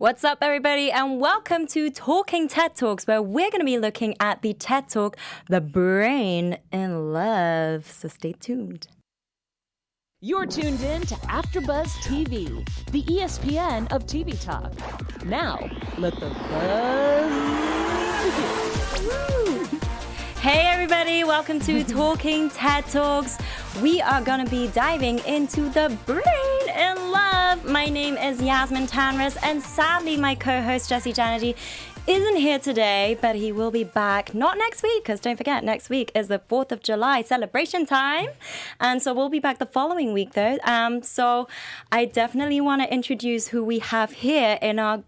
What's up, everybody, and welcome to Talking TED Talks, where we're going to be looking at the TED Talk, The Brain in Love. So stay tuned. You're tuned in to AfterBuzz TV, the ESPN of TV talk. Now, let the buzz begin. Hey, everybody, welcome to Talking TED Talks. We are going to be diving into the brain in love. My name is Yasmine Tanris, and sadly, my co-host Jesse Yasmine isn't here today, but he will be back not next week, because don't forget, next week is the 4th of July celebration time. And so we'll be back the following week, though. So I definitely want to introduce who we have here in our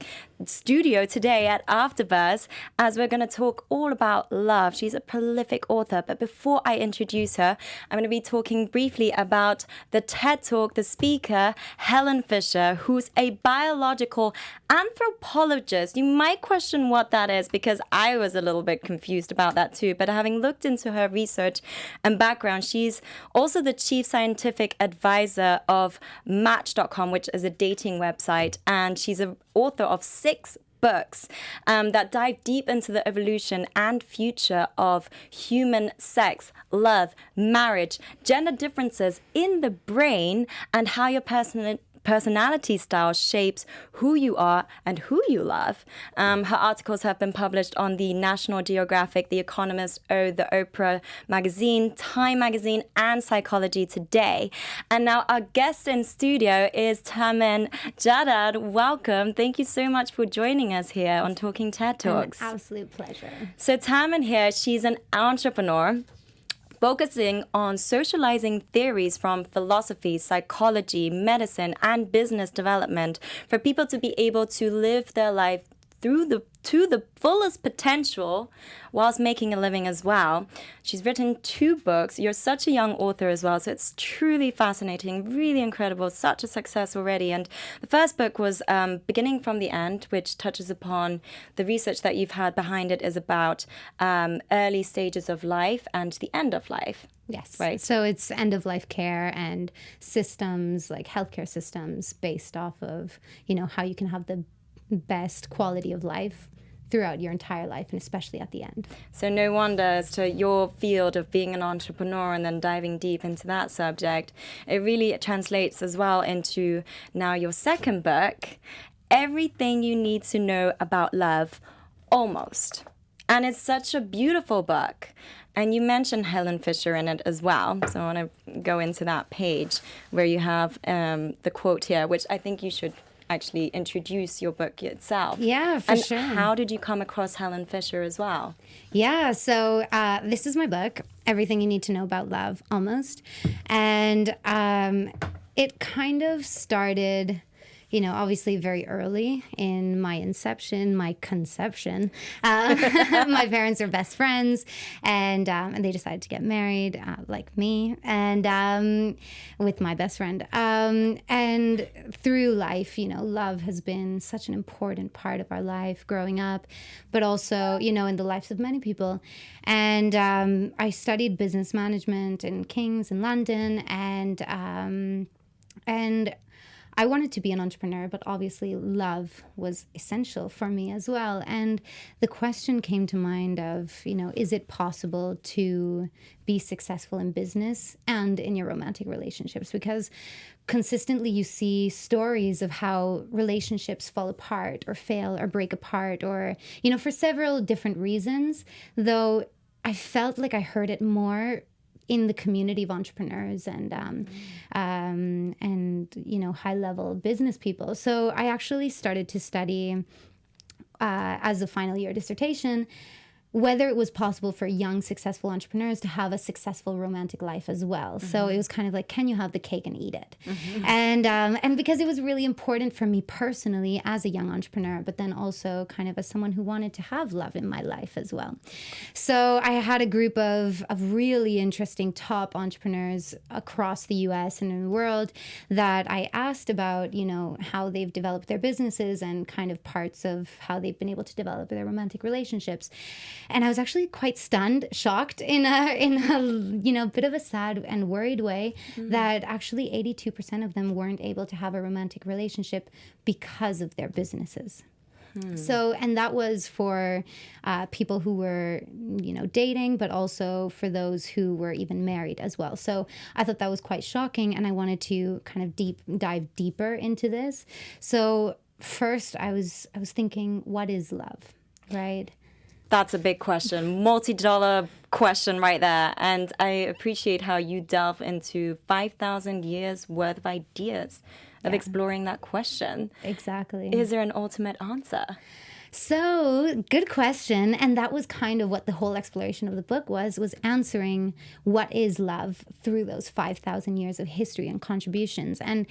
studio today at AfterBuzz, as we're going to talk all about love. She's a prolific author, but before I introduce her, I'm going to be talking briefly about the TED Talk, the speaker, Helen Fisher, who's a biological anthropologist. You might question what that is, because I was a little bit confused about that too, but having looked into her research and background, she's also the chief scientific advisor of Match.com, which is a dating website, and she's an author of 6 books that dive deep into the evolution and future of human sex, love, marriage, gender differences in the brain, and how your personality style shapes who you are and who you love. Her articles have been published on the National Geographic, The Economist, the Oprah magazine, Time magazine, and Psychology Today. And now our guest in studio is Tamen Jadad. Welcome. Thank you so much for joining us here on Talking TED Talks. An absolute pleasure. So Tamen here, she's an entrepreneur focusing on socializing theories from philosophy, psychology, medicine, and business development for people to be able to live their life to the fullest potential whilst making a living as well. She's written 2 books. You're such a young author as well, so it's truly fascinating, really incredible, such a success already. And the first book was Beginning from the End, which touches upon the research that you've had behind it is about early stages of life and the end of life. Yes. Right. So it's end-of-life care and systems, like healthcare systems, based off of, how you can have the best quality of life throughout your entire life, and especially at the end. So no wonder, as to your field of being an entrepreneur and then diving deep into that subject, it really translates as well into now your second book, Everything You Need to Know About Love, Almost. And it's such a beautiful book. And you mentioned Helen Fisher in it as well. So I want to go into that page where you have the quote here, which I think you should actually introduce your book itself. Yeah, for sure. And how did you come across Helen Fisher as well? Yeah, so this is my book, Everything You Need to Know About Love, Almost. And it kind of started, obviously very early in my inception, my conception. My parents are best friends, and they decided to get married, like me, and with my best friend. And through life, love has been such an important part of our life growing up, but also, in the lives of many people. And I studied business management in King's in London, and I wanted to be an entrepreneur, but obviously love was essential for me as well. And the question came to mind of, is it possible to be successful in business and in your romantic relationships? Because consistently you see stories of how relationships fall apart or fail or break apart or, for several different reasons, though I felt like I heard it more in the community of entrepreneurs and high level business people. So I actually started to study as a final year dissertation whether it was possible for young, successful entrepreneurs to have a successful romantic life as well. Mm-hmm. So it was kind of like, can you have the cake and eat it? Mm-hmm. And because it was really important for me personally as a young entrepreneur, but then also kind of as someone who wanted to have love in my life as well. So I had a group of really interesting top entrepreneurs across the US and in the world that I asked about, how they've developed their businesses and kind of parts of how they've been able to develop their romantic relationships. And I was actually quite stunned, shocked in a bit of a sad and worried way that actually 82% of them weren't able to have a romantic relationship because of their businesses. So, and that was for people who were, dating, but also for those who were even married as well. So I thought that was quite shocking, and I wanted to kind of dive deeper into this. So first, I was thinking, what is love, right? That's a big question, multi-dollar question right there. And I appreciate how you delve into 5,000 years worth of ideas of exploring that question. Exactly. Is there an ultimate answer? So, good question. And that was kind of what the whole exploration of the book was answering what is love through those 5,000 years of history and contributions. And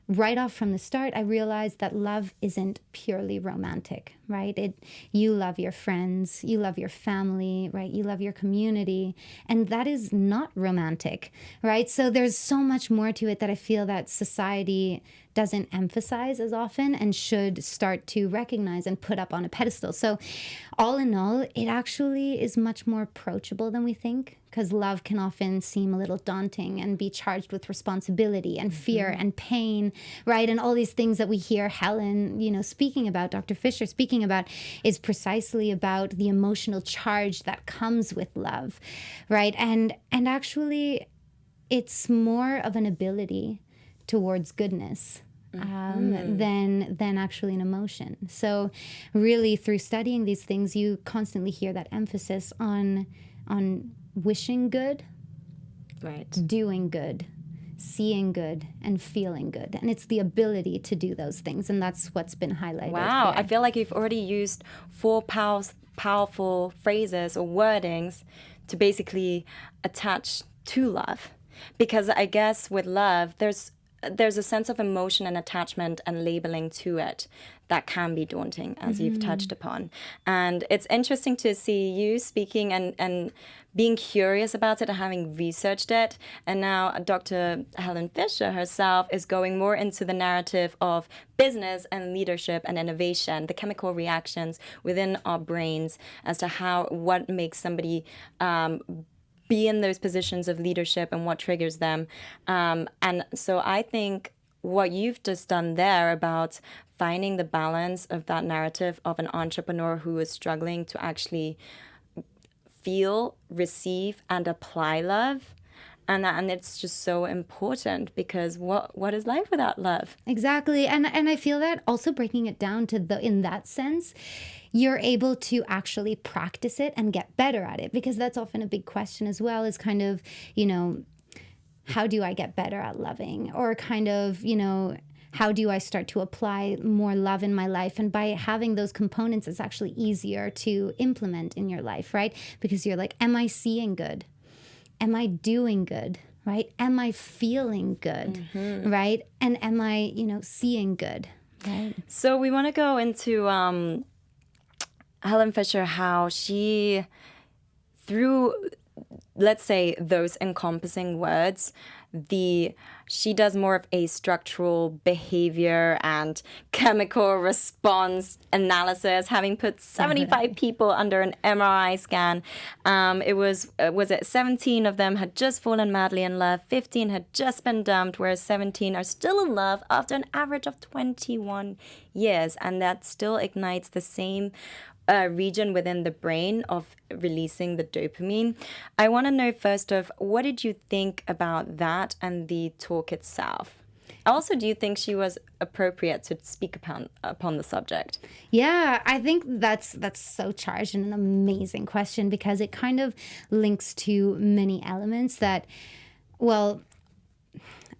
right off from the start, I realized that love isn't purely romantic, right? You love your friends, you love your family, right? You love your community, and that is not romantic, right? So there's so much more to it that I feel that society doesn't emphasize as often and should start to recognize and put up on a pedestal. So all in all, it actually is much more approachable than we think, because love can often seem a little daunting and be charged with responsibility and fear and pain, right? And all these things that we hear Helen, speaking about, Dr. Fisher speaking about, is precisely about the emotional charge that comes with love, right? And actually, it's more of an ability towards goodness than actually an emotion. So really, through studying these things, you constantly hear that emphasis on wishing good, right, doing good, seeing good, and feeling good. And it's the ability to do those things, and that's what's been highlighted. Wow, here. I feel like you've already used 4 powerful phrases or wordings to basically attach to love. Because I guess with love, there's a sense of emotion and attachment and labeling to it that can be daunting, as you've touched upon. And it's interesting to see you speaking and being curious about it and having researched it. And now Dr. Helen Fisher herself is going more into the narrative of business and leadership and innovation, the chemical reactions within our brains as to what makes somebody be in those positions of leadership and what triggers them. And so I think what you've just done there about finding the balance of that narrative of an entrepreneur who is struggling to actually feel, receive, and apply love. And it's just so important, because what is life without love? Exactly. And I feel that also breaking it down to in that sense, you're able to actually practice it and get better at it, because that's often a big question as well, is kind of, how do I get better at loving? Or kind of, how do I start to apply more love in my life? And by having those components, it's actually easier to implement in your life, right? Because you're like, am I seeing good? Am I doing good, right? Am I feeling good, right? And am I, seeing good, right? So we want to go into Helen Fisher, how she, through, let's say, those encompassing words, she does more of a structural behavior and chemical response analysis, having put 75 people under an MRI scan. Was it 17 of them had just fallen madly in love, 15 had just been dumped, whereas 17 are still in love after an average of 21 years. And that still ignites the same region within the brain of releasing the dopamine. I want to know first of, what did you think about that and the talk itself? Also, do you think she was appropriate to speak upon the subject? Yeah, I think that's so charged and an amazing question, because it kind of links to many elements that, well,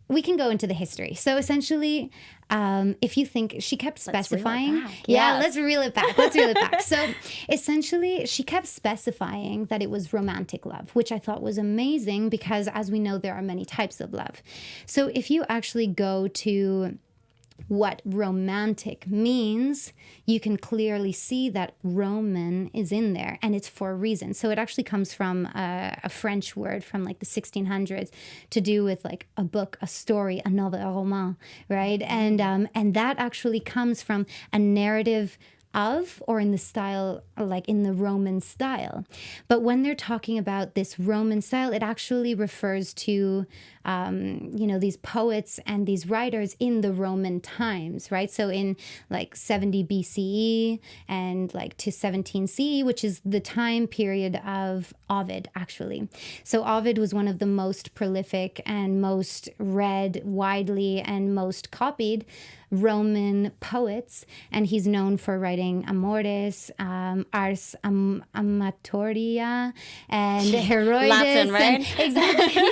we can go into the history. So essentially, if you think, she kept specifying. Let's reel it back. So essentially, she kept specifying that it was romantic love, which I thought was amazing, because as we know, there are many types of love. So if you actually go to what romantic means, you can clearly see that Roman is in there, and it's for a reason. So it actually comes from a French word from like the 1600s to do with like a book, a story, a novel, a roman, right? And that actually comes from a narrative of or in the style, like in the Roman style. But when they're talking about this Roman style, it actually refers to, these poets and these writers in the Roman times, right? So in like 70 BCE and like to 17 CE, which is the time period of Ovid, actually. So Ovid was one of the most prolific and most read widely and most copied Roman poets, and he's known for writing Amores, Ars Amatoria, and Heroides. Latin, right? Exactly.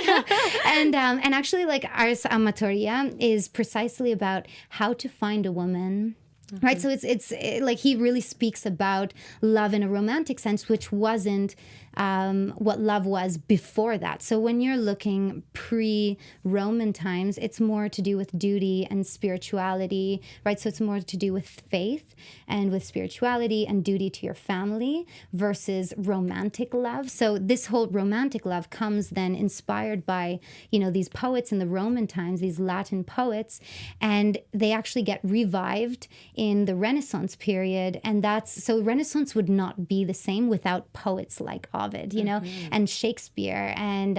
And actually, like Ars Amatoria is precisely about how to find a woman. Mm-hmm. Right, so it's like he really speaks about love in a romantic sense, which wasn't what love was before that. So when you're looking pre-Roman times, it's more to do with duty and spirituality, right? So it's more to do with faith and with spirituality and duty to your family versus romantic love. So this whole romantic love comes then inspired by, these poets in the Roman times, these Latin poets, and they actually get revived in the Renaissance period. And so Renaissance would not be the same without poets like Ovid, mm-hmm. and Shakespeare and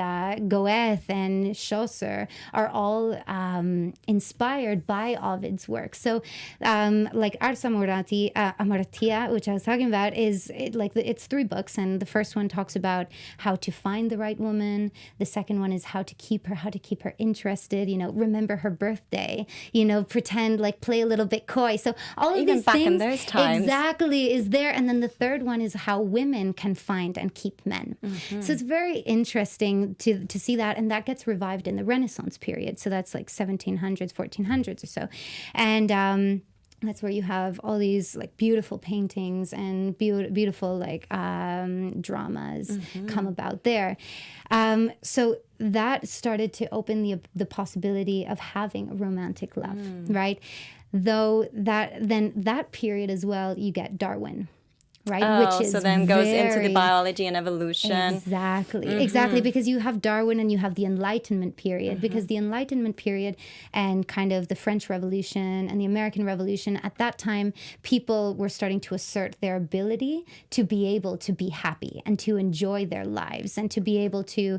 Goethe and Chaucer are all inspired by Ovid's work. So like Ars Amorotia, which I was talking about, it's 3 books, and the first one talks about how to find the right woman. The second one is how to keep her interested, remember her birthday, pretend, like play a little bit coy. So all of even these back things in those times exactly is there. And then the third one is how women can find and keep men. Mm-hmm. So it's very interesting to see that, and that gets revived in the Renaissance period. So that's like 1700s, 1400s or so. And that's where you have all these like beautiful paintings and beautiful like dramas mm-hmm. come about there. So that started to open the possibility of having a romantic love, right? Though that period as well, you get Darwin. Right, which is so then goes into the biology and evolution. Exactly, mm-hmm. exactly, because you have Darwin and you have the Enlightenment period, mm-hmm. because the Enlightenment period and kind of the French Revolution and the American Revolution, at that time, people were starting to assert their ability to be able to be happy and to enjoy their lives and to be able to,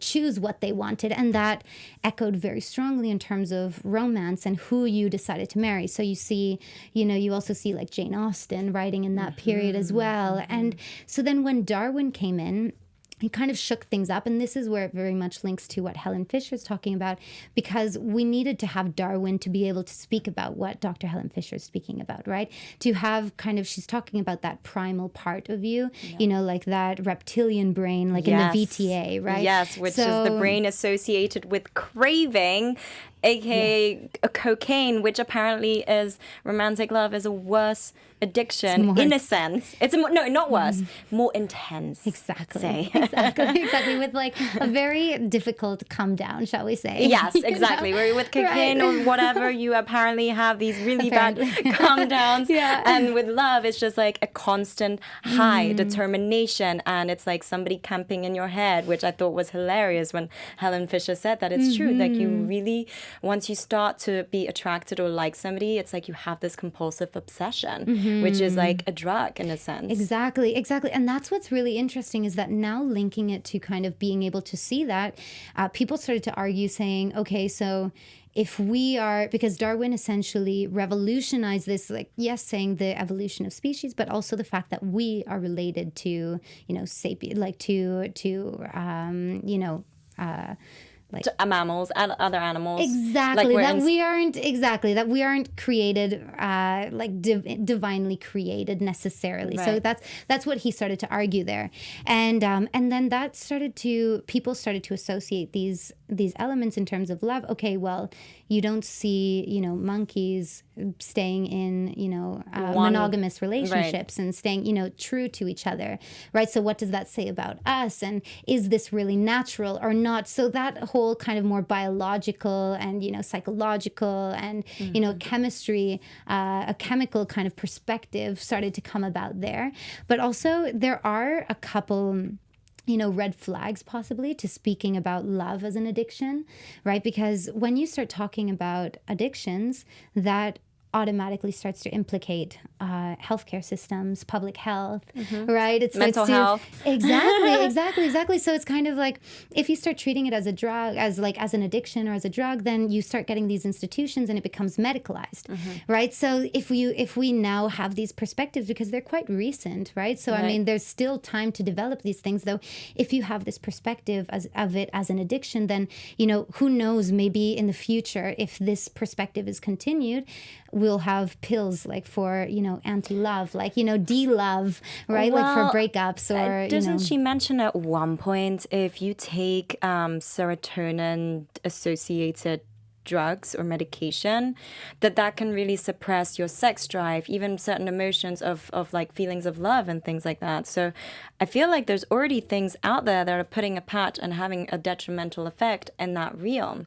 choose what they wanted. And that echoed very strongly in terms of romance and who you decided to marry. So you see, you also see like Jane Austen writing in that mm-hmm. period as well. Mm-hmm. And so then when Darwin came in, he kind of shook things up, and this is where it very much links to what Helen Fisher is talking about, because we needed to have Darwin to be able to speak about what Dr. Helen Fisher is speaking about, right? To have kind of, she's talking about that primal part of you, like that reptilian brain, like in the VTA, right? Yes, which is the brain associated with craving, aka cocaine, which apparently is romantic love is a worse addiction in a sense. It's not worse, more intense. Exactly. Exactly. With like a very difficult come down, shall we say? Yes, exactly. Where with cocaine or whatever, you apparently have these really bad come downs. And with love, it's just like a constant high determination, and it's like somebody camping in your head, which I thought was hilarious when Helen Fisher said that it's true. Like you really, once you start to be attracted or like somebody, it's like you have this compulsive obsession, which is like a drug in a sense. Exactly. And that's what's really interesting, is that now linking it to kind of being able to see that, people started to argue saying, okay, so if we are, because Darwin essentially revolutionized this, like, yes, saying the evolution of species, but also the fact that we are related to, sapien, like to mammals and other animals. Exactly. That we aren't created divinely created necessarily. Right. So that's what he started to argue there. And then people started to associate these elements in terms of love. Okay, well, you don't see, monkeys staying in, monogamous relationships, right, and staying, true to each other, right? So what does that say about us? And is this really natural or not? So that whole kind of more biological and, psychological and, chemistry, a chemical kind of perspective started to come about there. But also there are a couple red flags possibly to speaking about love as an addiction, right? Because when you start talking about addictions, that automatically starts to implicate healthcare systems, public health, right? It starts mental health. Exactly. So it's kind of like if you start treating it as a drug, as an addiction or as a drug, then you start getting these institutions and it becomes medicalized, right? So if we now have these perspectives, because they're quite recent, right? So I mean, there's still time to develop these things, though. If you have this perspective of it as an addiction, then who knows? Maybe in the future, if this perspective is continued, we'll have pills like for anti-love, like de-love, right? Well, like for breakups or doesn't she mention at one point if you take serotonin associated drugs or medication, that can really suppress your sex drive, even certain emotions of like feelings of love and things like that. So I feel like there's already things out there that are putting a patch and having a detrimental effect in that realm.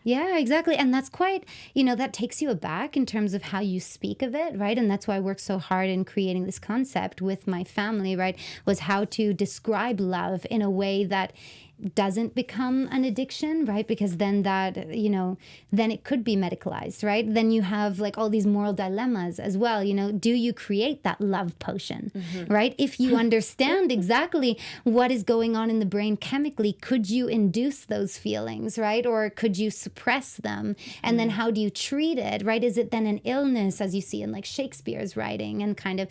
Yeah, exactly. And that's quite, that takes you aback in terms of how you speak of it, right? And that's why I worked so hard in creating this concept with my family, right? Was how to describe love in a way that doesn't become an addiction, right? Because then that, then it could be medicalized, right? Then you have like all these moral dilemmas as well. Do you create that love potion, right? If you understand exactly what is going on in the brain chemically, could you induce those feelings, right? Or could you suppress them? And then how do you treat it, right? Is it then an illness, as you see in like Shakespeare's writing and kind of,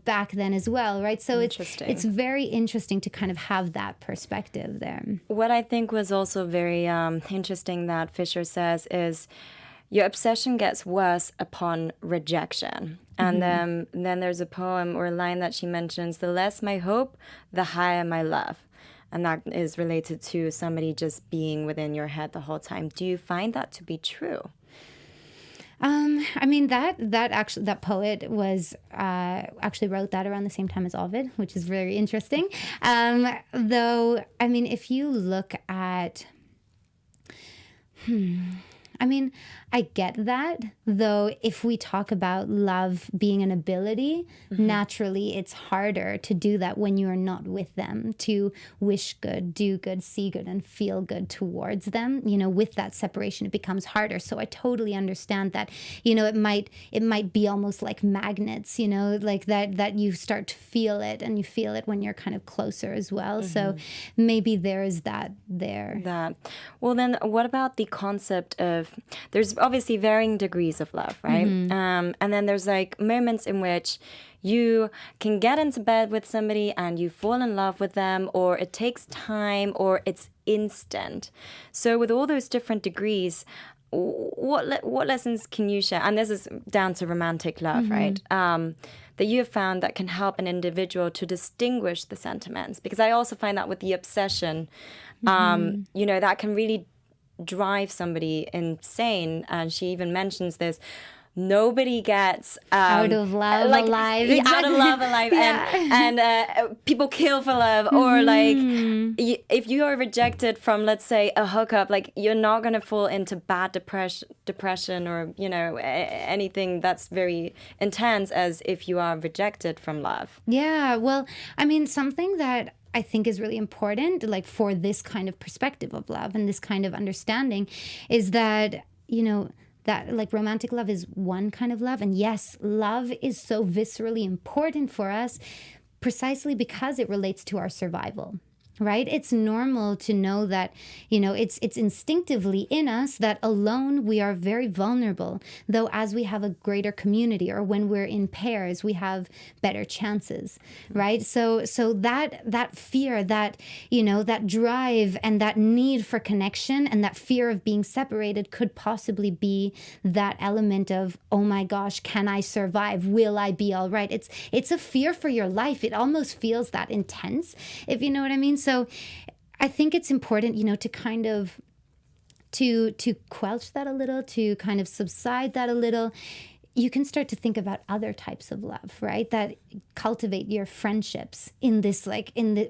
back then as well, right? So it's very interesting to kind of have that perspective there. What I think was also very interesting that Fisher says is your obsession gets worse upon rejection. And then there's a poem or a line that she mentions, the less my hope, the higher my love. And that is related to somebody just being within your head the whole time. Do you find that to be true? I mean, that poet was actually wrote that around the same time as Ovid, which is very interesting. Though, I mean, if you look at, I mean, I get that, though if we talk about love being an ability, naturally it's harder to do that when you are not with them, to wish good, do good, see good, and feel good towards them. With that separation, it becomes harder. So I totally understand that, it might be almost like magnets, like that you start to feel it, and you feel it when you're kind of closer as well. So maybe there is that there. Well, then what about the concept of, there's obviously varying degrees of love, right? And then there's like moments in which you can get into bed with somebody and you fall in love with them, or it takes time, or it's instant. So with all those different degrees, what lessons can you share? And this is down to romantic love, right? That you have found that can help an individual to distinguish the sentiments. Because I also find that with the obsession, that can really drive somebody insane. And she even mentions this, nobody gets out of love alive. Out of love alive. And people kill for love. Or like if you are rejected from, let's say, a hookup, like you're not going to fall into bad depression or anything that's very intense as if you are rejected from love. Yeah, well, I mean, something that I think is really important, like for this kind of perspective of love and this kind of understanding, is that, that like romantic love is one kind of love. And yes, love is so viscerally important for us precisely because it relates to our survival. Right? It's normal to know that, it's instinctively in us that alone we are very vulnerable. Though as we have a greater community or when we're in pairs, we have better chances, right? So that fear, that, that drive and that need for connection and that fear of being separated could possibly be that element of, oh my gosh, can I survive? Will I be all right? It's a fear for your life. It almost feels that intense, if you know what I mean. So I think it's important, to kind of to quelch that a little, to kind of subside that a little. You can start to think about other types of love, right? That cultivate your friendships in this,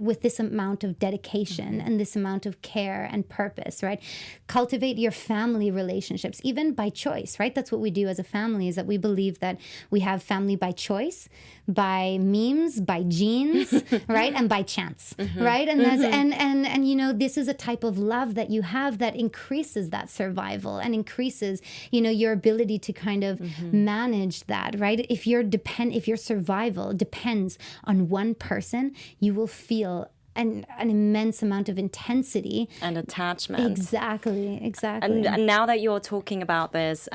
with this amount of dedication and this amount of care and purpose, right? Cultivate your family relationships, even by choice, right? That's what we do as a family, is that we believe that we have family by choice, by memes, by genes, right? And by chance, right? And that's, and this is a type of love that you have that increases that survival and increases, your ability to kind of manage manage that, right? If your survival depends on one person, you will feel an immense amount of intensity and attachment. Exactly. And now that you're talking about this,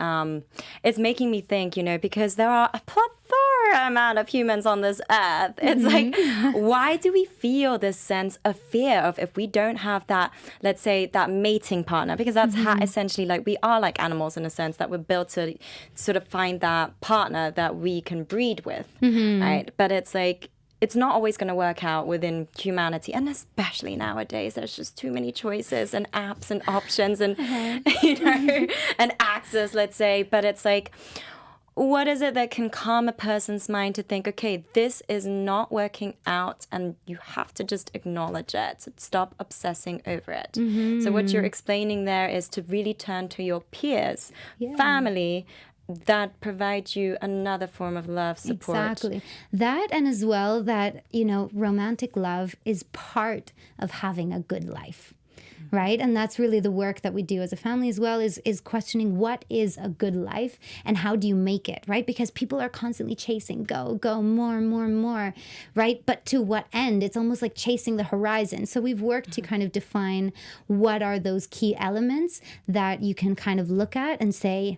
it's making me think, because there are a plethora amount of humans on this earth. It's like, why do we feel this sense of fear of if we don't have that, let's say, that mating partner? Because that's how essentially, like, we are like animals in a sense that we're built to sort of find that partner that we can breed with, right? But it's like, it's not always going to work out within humanity. And especially nowadays, there's just too many choices and apps and options and, and access, let's say. But it's like, what is it that can calm a person's mind to think, okay, this is not working out and you have to just acknowledge it. Stop obsessing over it. So what you're explaining there is to really turn to your peers, family, that provides you another form of love, support. Exactly. That, and as well that, romantic love is part of having a good life. Right? And that's really the work that we do as a family as well, is questioning what is a good life and how do you make it, right? Because people are constantly chasing, go, more, right? But to what end? It's almost like chasing the horizon. So we've worked to kind of define what are those key elements that you can kind of look at and say,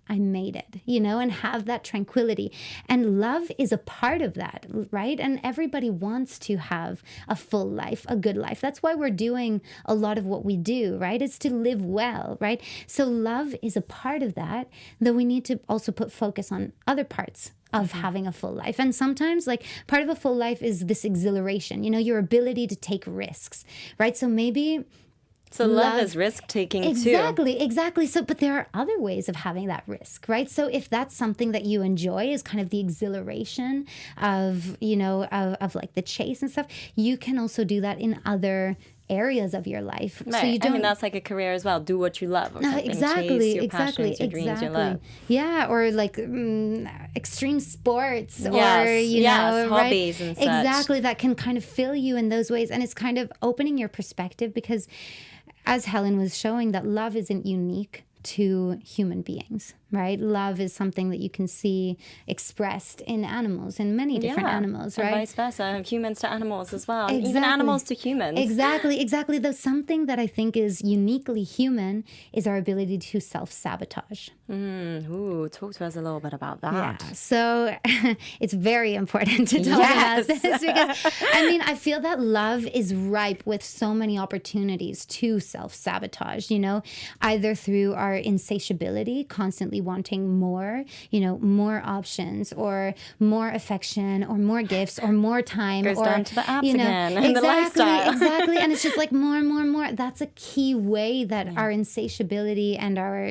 I made it, and have that tranquility. And love is a part of that, right? And everybody wants to have a full life, a good life. That's why we're doing a lot of what we do, right? It's to live well, right? So love is a part of that, though we need to also put focus on other parts of having a full life. And sometimes, like, part of a full life is this exhilaration, your ability to take risks, right? So maybe... So love is risk-taking too. Exactly. So, but there are other ways of having that risk, right? So if that's something that you enjoy, is kind of the exhilaration of, of like the chase and stuff, you can also do that in other areas of your life. Right. So you don't, that's like a career as well. Do what you love or something. Exactly. Chase your passions, your dreams, your love. Yeah, or like extreme sports or, right? hobbies and such. Exactly. That can kind of fill you in those ways. And it's kind of opening your perspective because, as Helen was showing, that love isn't unique to human beings, right? Love is something that you can see expressed in animals, in many different animals, right? And vice versa, humans to animals as well, and even animals to humans. Exactly. Though something that I think is uniquely human is our ability to self-sabotage. Talk to us a little bit about that. Yeah, so it's very important to talk about this because, I feel that love is ripe with so many opportunities to self-sabotage, either through our insatiability, constantly wanting more, more options or more affection or more gifts or more time. Goes or down to the apps again and the lifestyle. Exactly. And it's just like more and more and more. That's a key way that our insatiability and our,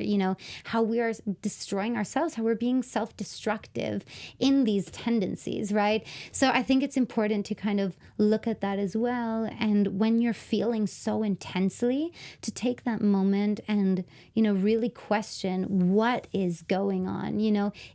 how we are destroying ourselves, how we're being self-destructive in these tendencies, right? So I think it's important to kind of look at that as well. And when you're feeling so intensely, to take that moment and, really question what is going on.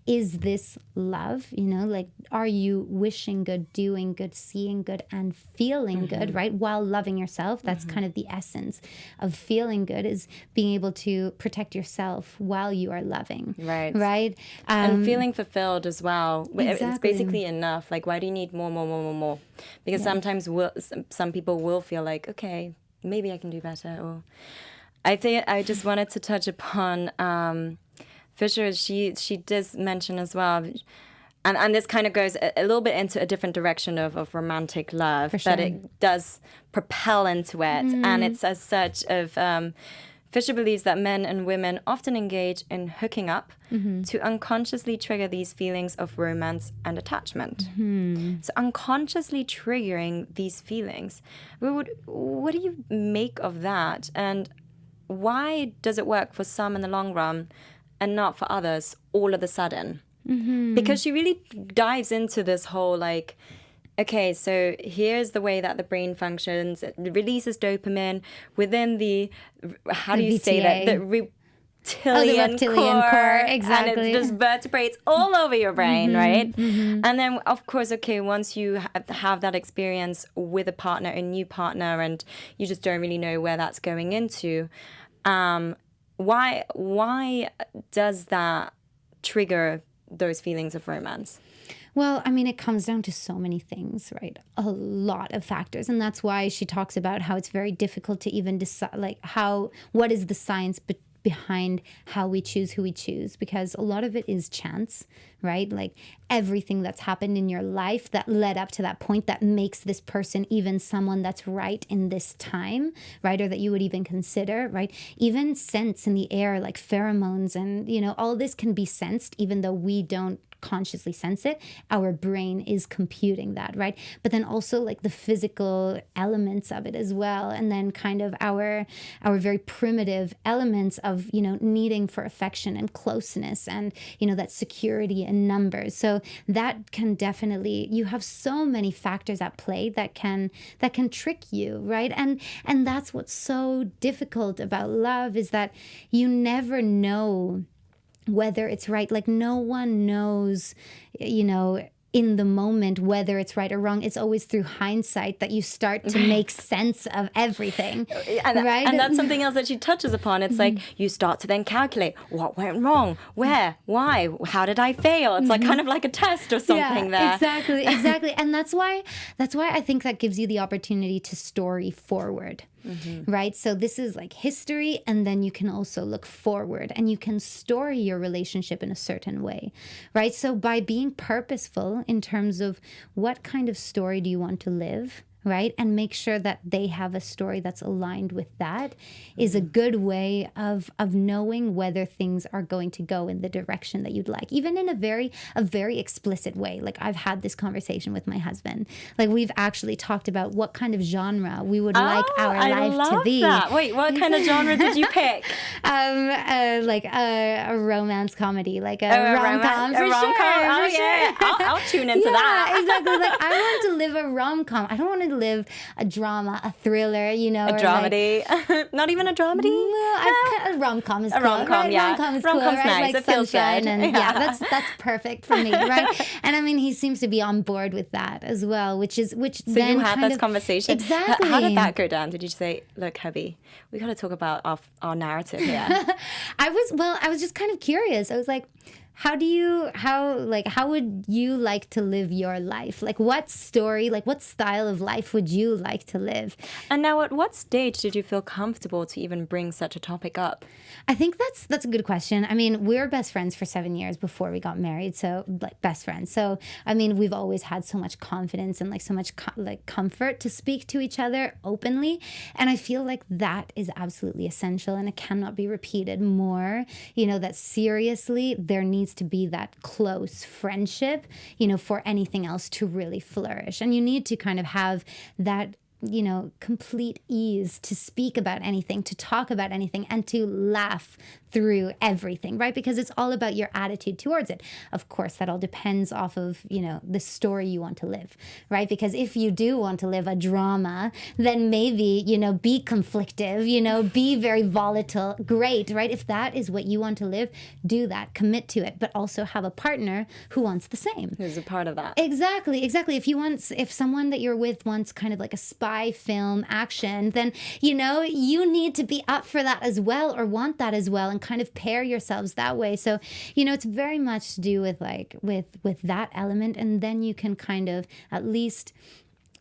Is this love? Like, are you wishing good, doing good, seeing good, and feeling good, right? While loving yourself. That's kind of the essence of feeling good, is being able to protect yourself while you are loving. Right. And feeling fulfilled as well. Exactly. It's basically enough. Like, why do you need more? Because sometimes some people will feel like, okay, maybe I can do better. Or I think I just wanted to touch upon Fisher. She does mention as well, and this kind of goes a little bit into a different direction of romantic love, but it does propel into it. And it's as such of Fisher believes that men and women often engage in hooking up to unconsciously trigger these feelings of romance and attachment. So unconsciously triggering these feelings. What do you make of that? And why does it work for some in the long run and not for others all of a sudden? Because she really dives into this whole like, okay, so here's the way that the brain functions. It releases dopamine within the, how do you say that? The reptilian core. Exactly. And it just vertebrates all over your brain, right? And then, of course, okay, once you have that experience with a partner, a new partner, and you just don't really know where that's going into, why does that trigger those feelings of romance? Well, I mean, it comes down to so many things, right? A lot of factors. And that's why she talks about how it's very difficult to even decide, like, what is the science behind how we choose who we choose, because a lot of it is chance, right? Like everything that's happened in your life that led up to that point that makes this person even someone that's right in this time, right? Or that you would even consider, right? Even scents in the air, like pheromones, and, you know, all this can be sensed even though we don't consciously sense it. Our brain is computing that, right? But then also like the physical elements of it as well, and then kind of our very primitive elements of, you know, needing for affection and closeness, and, you know, that security in numbers. So that can definitely, you have so many factors at play that can trick you, right? And that's what's so difficult about love, is that you never know whether it's right. Like no one knows, you know, in the moment whether it's right or wrong. It's always through hindsight that you start to make sense of everything, right? And that's something else that she touches upon. It's like you start to then calculate what went wrong, where, why, how did I fail? It's like kind of like a test or something there. Exactly. And that's why I think that gives you the opportunity to story forward. Right? So this is like history, and then you can also look forward and you can story your relationship in a certain way, right? So by being purposeful in terms of what kind of story do you want to live, right? And make sure that they have a story that's aligned with that is a good way of knowing whether things are going to go in the direction that you'd like, even in a very explicit way. Like I've had this conversation with my husband. Like we've actually talked about what kind of genre we would like our life to be. That. Wait, what kind of genre did you pick? Like a romance comedy, like a rom-com. A rom-com? Oh, yeah. I'll tune into that. Exactly. Like I want to live a rom-com. I don't want to live a drama, a thriller, you know. A dramedy. Like, not even a dramedy? Well, a rom-com is cool. A rom-com, right? yeah. Rom-com is Rom-com's cool, right? nice. Like it feels sunshine, good. and that's perfect for me, right? And I mean, he seems to be on board with that as well, which so then you had this conversation. Exactly. How did that go down? Did you say, look, hubby, we got to talk about our narrative here? I was just kind of curious. I was like, how would you like to live your life? Like what story, like what style of life would you like to live? And now at what stage did you feel comfortable to even bring such a topic up? I think that's a good question. I mean, we were best friends for 7 years before we got married. So like best friends. So, I mean, we've always had so much confidence and like so much comfort to speak to each other openly. And I feel like that is absolutely essential, and it cannot be repeated more, you know, that seriously there needs to be that close friendship, you know, for anything else to really flourish. And you need to kind of have that, you know, complete ease to speak about anything, to talk about anything, and to laugh through everything, right? Because it's all about your attitude towards it. Of course, that all depends off of, you know, the story you want to live, right? Because if you do want to live a drama, then maybe, you know, be conflictive, you know, be very volatile, great, right? If that is what you want to live, do that, commit to it, but also have a partner who wants the same. Who's a part of that. Exactly. If someone that you're with wants kind of like a spy film action, then, you know, you need to be up for that as well, or want that as well, and kind of pair yourselves that way. So, you know, it's very much to do with like with that element, and then you can kind of at least,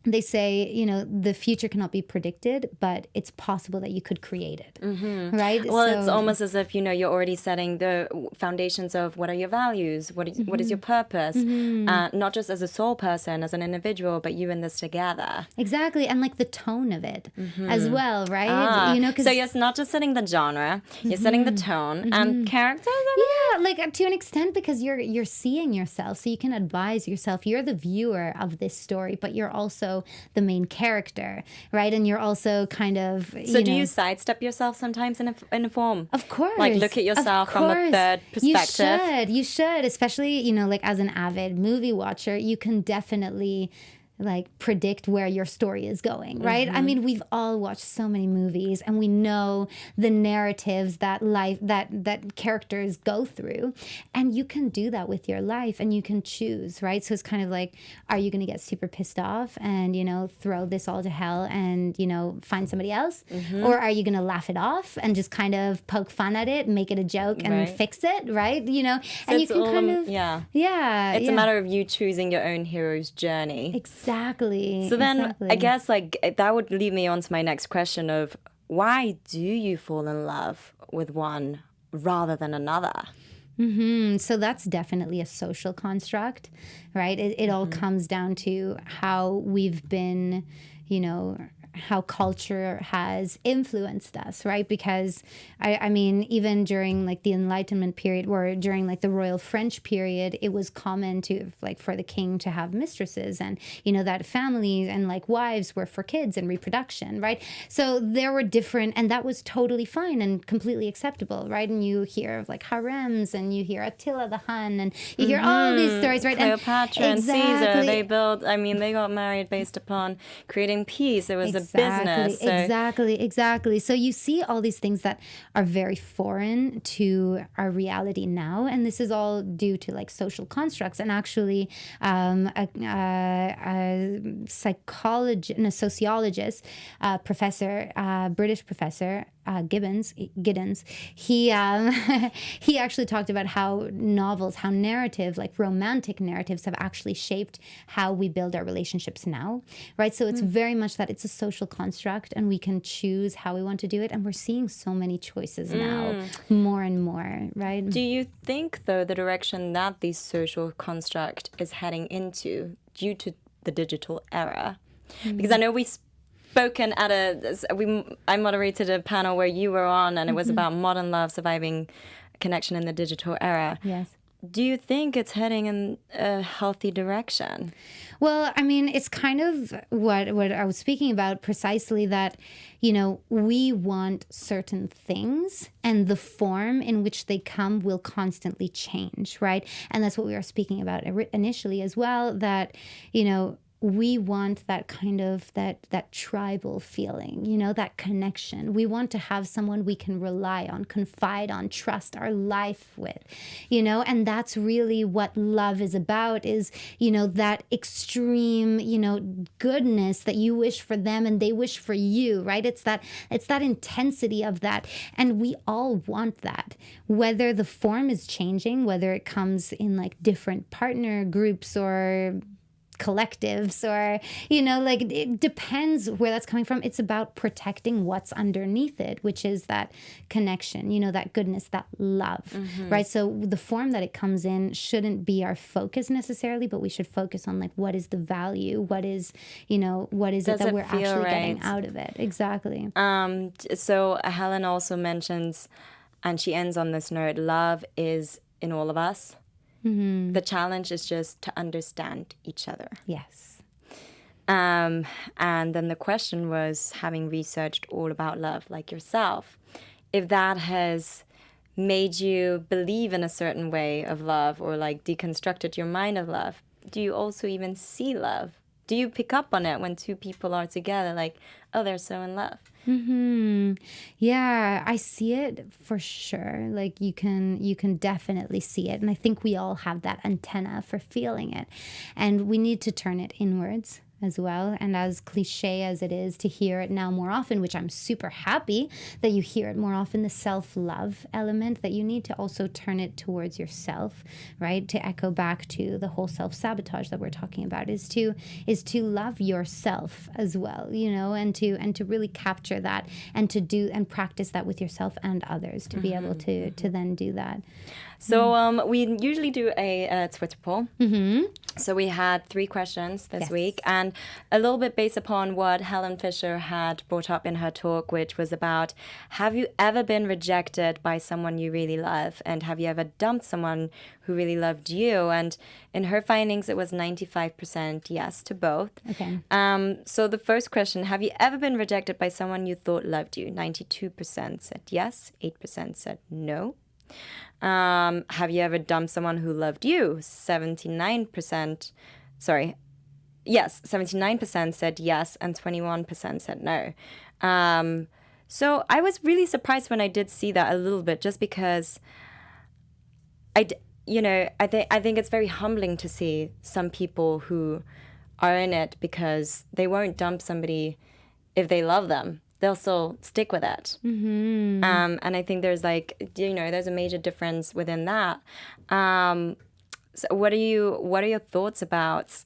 they say, you know, the future cannot be predicted, but it's possible that you could create it, right? Well, it's almost as if, you know, you're already setting the foundations of what are your values, what is your purpose, not just as a soul person, as an individual, but you in this together. Exactly, and like the tone of it as well, right? You know, so you're not just setting the genre, you're setting the tone and characters. Yeah, like to an extent, because you're seeing yourself, so you can advise yourself. You're the viewer of this story, but you're also the main character, right? And you're also kind of, so do you sidestep yourself sometimes in a form? Of course. Like look at yourself from a third perspective. You should, especially, you know, like as an avid movie watcher, you can definitely like predict where your story is going, right? I mean, we've all watched so many movies and we know the narratives that that characters go through, and you can do that with your life and you can choose, right? So it's kind of like, are you going to get super pissed off and, you know, throw this all to hell and, you know, find somebody else? Or are you going to laugh it off and just kind of poke fun at it, make it a joke and fix it, right? You know, So and you it's can all kind of, it's a matter of you choosing your own hero's journey. Exactly. So then I guess like that would lead me on to my next question of, why do you fall in love with one rather than another? So that's definitely a social construct, right? It all comes down to how we've been, you know, how culture has influenced us, right? Because I mean, even during like the Enlightenment period or during like the Royal French period, it was common to like for the king to have mistresses, and you know that families and like wives were for kids and reproduction, right? So there were different, and that was totally fine and completely acceptable, right? And you hear of like harems, and you hear Attila the Hun, and you hear all these stories, right? Cleopatra and Caesar, they got married based upon creating peace. It was a business. Exactly. So you see all these things that are very foreign to our reality now, and this is all due to like social constructs. And actually, a psychologist and a sociologist, British professor, Giddens, he actually talked about how narrative, like romantic narratives, have actually shaped how we build our relationships now, right? So it's very much that it's a social construct, and we can choose how we want to do it, and we're seeing so many choices now, more and more, right? Do you think, though, the direction that the social construct is heading into due to the digital era? Because I know spoken at I moderated a panel where you were on, and it was about modern love surviving connection in the digital era. Yes. Do you think it's heading in a healthy direction? Well, I mean, it's kind of what I was speaking about precisely, that, you know, we want certain things and the form in which they come will constantly change, right? And that's what we were speaking about initially as well, that, you know, we want that kind of that tribal feeling, you know, that connection. We want to have someone we can rely on, confide on, trust our life with, you know, and that's really what love is about, is, you know, that extreme, you know, goodness that you wish for them and they wish for you, right? It's that intensity of that. And we all want that, whether the form is changing, whether it comes in like different partner groups or collectives, or, you know, like it depends where that's coming from. It's about protecting what's underneath it, which is that connection, you know, that goodness, that love, right? So the form that it comes in shouldn't be our focus necessarily, but we should focus on like, what is the value? What is, you know, what is it that we're actually getting out of it? Exactly. So Helen also mentions, and she ends on this note, love is in all of us. The challenge is just to understand each other. Yes. And then the question was, having researched all about love, like yourself, if that has made you believe in a certain way of love, or like deconstructed your mind of love, do you also even see love? Do you pick up on it when two people are together, like, oh, they're so in love? Yeah, I see it for sure. Like you can definitely see it. And I think we all have that antenna for feeling it. And we need to turn it inwards as well. And as cliche as it is to hear it now more often, which I'm super happy that you hear it more often, the self-love element, that you need to also turn it towards yourself, right? To echo back to the whole self-sabotage that we're talking about, is to love yourself as well, you know, and to really capture that, and to do and practice that with yourself and others, to be able to then do that. So we usually do a Twitter poll. So we had 3 questions this week, and a little bit based upon what Helen Fisher had brought up in her talk, which was about, have you ever been rejected by someone you really love? And have you ever dumped someone who really loved you? And in her findings, it was 95% yes to both. Okay. So the first question, have you ever been rejected by someone you thought loved you? 92% said yes, 8% said no. Have you ever dumped someone who loved you? 79%. Sorry. yes, 79% said yes and 21% said no. So I was really surprised when I did see that a little bit, just because I think it's very humbling to see some people who are in it because they won't dump somebody if they love them. They'll still stick with it. Mm-hmm. And I think there's there's a major difference within that. So what are your thoughts about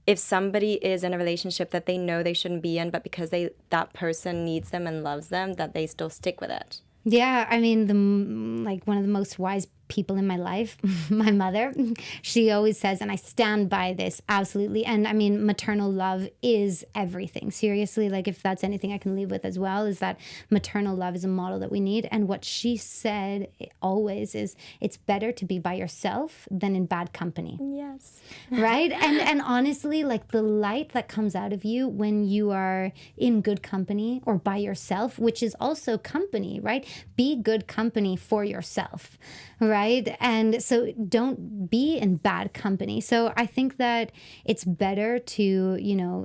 if somebody is in a relationship that they know they shouldn't be in, but because that person needs them and loves them, that they still stick with it? Yeah, I mean, one of the most wise people in my life, my mother, she always says, and I stand by this absolutely. And I mean, maternal love is everything. Seriously, if that's anything I can leave with as well, is that maternal love is a model that we need. And what she said always is, it's better to be by yourself than in bad company. Yes. Right? And honestly, the light that comes out of you when you are in good company or by yourself, which is also company, right? Be good company for yourself. Right? And so don't be in bad company. So I think that it's better to,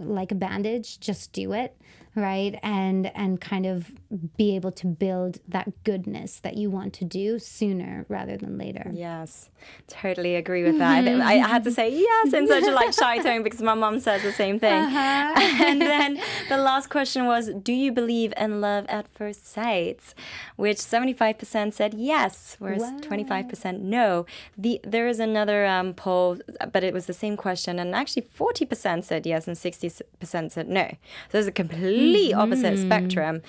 like a bandage, just do it. Right? And kind of be able to build that goodness that you want to do sooner rather than later. Yes, totally agree with that. I had to say yes in such a shy tone because my mom says the same thing. And then the last question was, do you believe in love at first sight? Which 75% said yes, whereas 25% no. There is another poll, but it was the same question, and actually 40% said yes and 60% said no. So there's a complete opposite spectrum.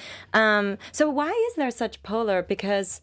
So why is there such polar? Because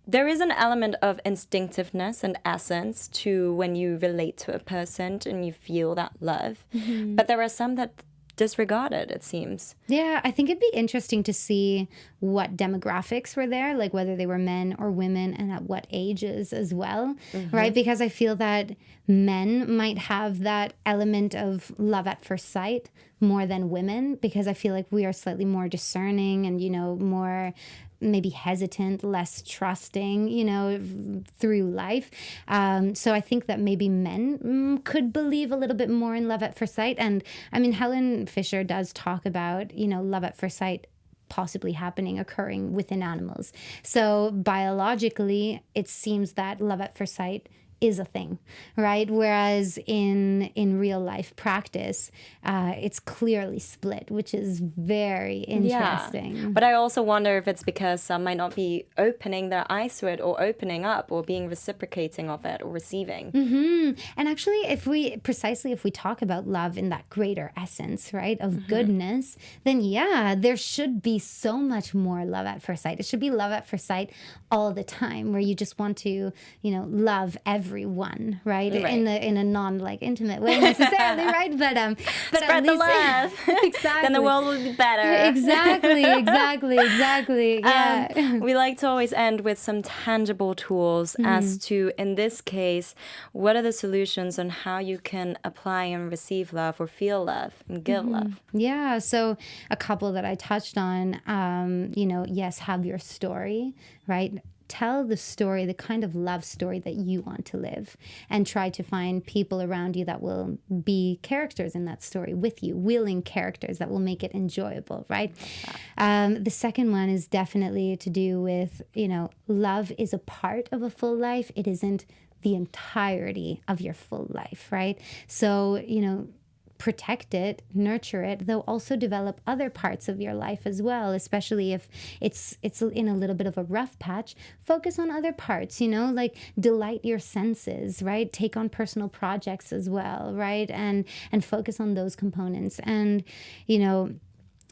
there is an element of instinctiveness and essence to when you relate to a person and you feel that love. Mm-hmm. But there are some that disregard it seems. Yeah, I think it'd be interesting to see what demographics were there, whether they were men or women and at what ages as well, right? Because I feel that men might have that element of love at first sight more than women, because I feel like we are slightly more discerning and, more maybe hesitant, less trusting, through life. So I think that maybe men could believe a little bit more in love at first sight. And I mean, Helen Fisher does talk about, love at first sight possibly occurring within animals. So biologically, it seems that love at first sight is a thing, right? Whereas in real life practice, it's clearly split, which is very interesting. Yeah. But I also wonder if it's because some might not be opening their eyes to it or opening up or being reciprocating of it or receiving. Mm-hmm. And actually, if we talk about love in that greater essence, right, of goodness, then yeah, there should be so much more love at first sight. It should be love at first sight all the time, where you just want to, love everyone, right? In a non intimate way necessarily, right? But spread the love. Exactly. Then the world will be better. Exactly. Yeah. We like to always end with some tangible tools as to, in this case, what are the solutions on how you can apply and receive love or feel love and give love? Yeah. So a couple that I touched on, yes, have your story, right? Tell the story, the kind of love story that you want to live, and try to find people around you that will be characters in that story with you, willing characters that will make it enjoyable, right? The second one is definitely to do with, love is a part of a full life. It isn't the entirety of your full life, right? So, protect it, nurture it, though also develop other parts of your life as well, especially if it's in a little bit of a rough patch. Focus on other parts, delight your senses, right? Take on personal projects as well, right? And focus on those components. And,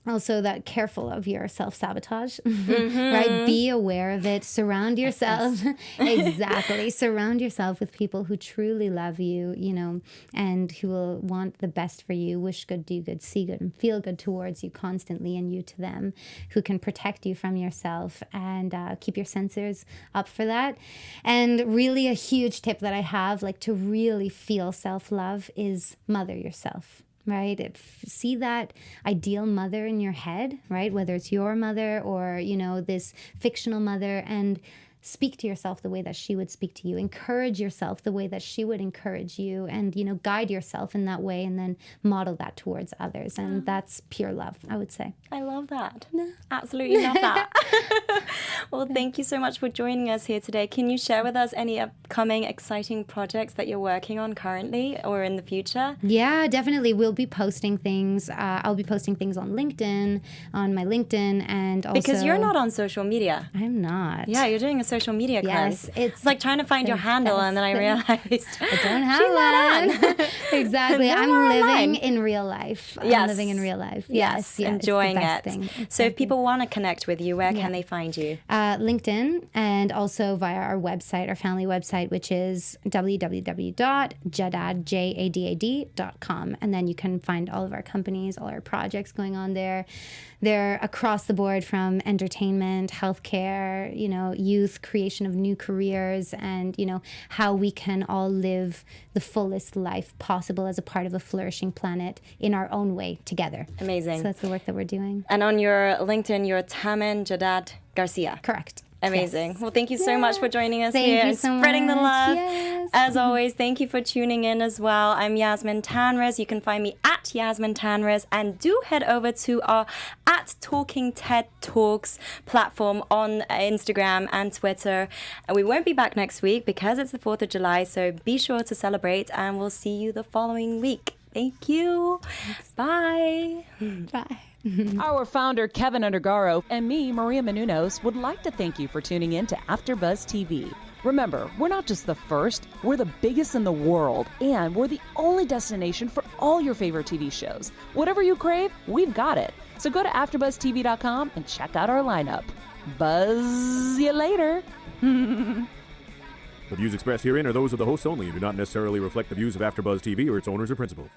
also that careful of your self-sabotage, right? Be aware of it. Surround yourself. Exactly. Surround yourself with people who truly love you, and who will want the best for you, wish good, do good, see good, and feel good towards you constantly, and you to them, who can protect you from yourself and keep your sensors up for that. And really a huge tip that I have, to really feel self-love, is mother yourself. Right? See that ideal mother in your head, right? Whether it's your mother or, this fictional mother, and speak to yourself the way that she would speak to you, encourage yourself the way that she would encourage you, and, guide yourself in that way and then model that towards others. And that's pure love, I would say. I love that. Absolutely love that. Well, thank you so much for joining us here today. Can you share with us any upcoming exciting projects that you're working on currently or in the future? Yeah, definitely. We'll be posting things. I'll be posting things on LinkedIn, on my LinkedIn, and also... Because you're not on social media. I'm not. Yeah, you're doing a social media cleanse. Yes, it's like trying to find your handle, and then I realized I don't have one. Exactly. I'm living in real life. Yes. I'm living in real life. Yes, enjoying it. Exactly. So if people want to connect with you, where can they find you? LinkedIn, and also via our website, our family website, which is www.jadad.com. And then you can find all of our companies, all our projects going on there. They're across the board, from entertainment, healthcare, youth, creation of new careers, and, how we can all live the fullest life possible as a part of a flourishing planet in our own way together. Amazing. So that's the work that we're doing. And on your LinkedIn, you're Tamen Jadad Garcia. Correct. Amazing. Yes. Well, thank you so much for joining us Thank here you and so spreading the much. love. Yes. As always, thank you for tuning in as well. I'm Yasmine Tanres. You can find me at Yasmine Tanres, and do head over to our at Talking TED Talks platform on Instagram and Twitter. And we won't be back next week because it's the 4th of July, so be sure to celebrate, and we'll see you the following week. Thank you. Thanks. Bye. Bye. Our founder, Keven Undergaro, and me, Maria Menounos, would like to thank you for tuning in to AfterBuzz TV. Remember, we're not just the first, we're the biggest in the world, and we're the only destination for all your favorite TV shows. Whatever you crave, we've got it. So go to AfterBuzzTV.com and check out our lineup. Buzz you later. The views expressed herein are those of the hosts only and do not necessarily reflect the views of AfterBuzz TV or its owners or principals.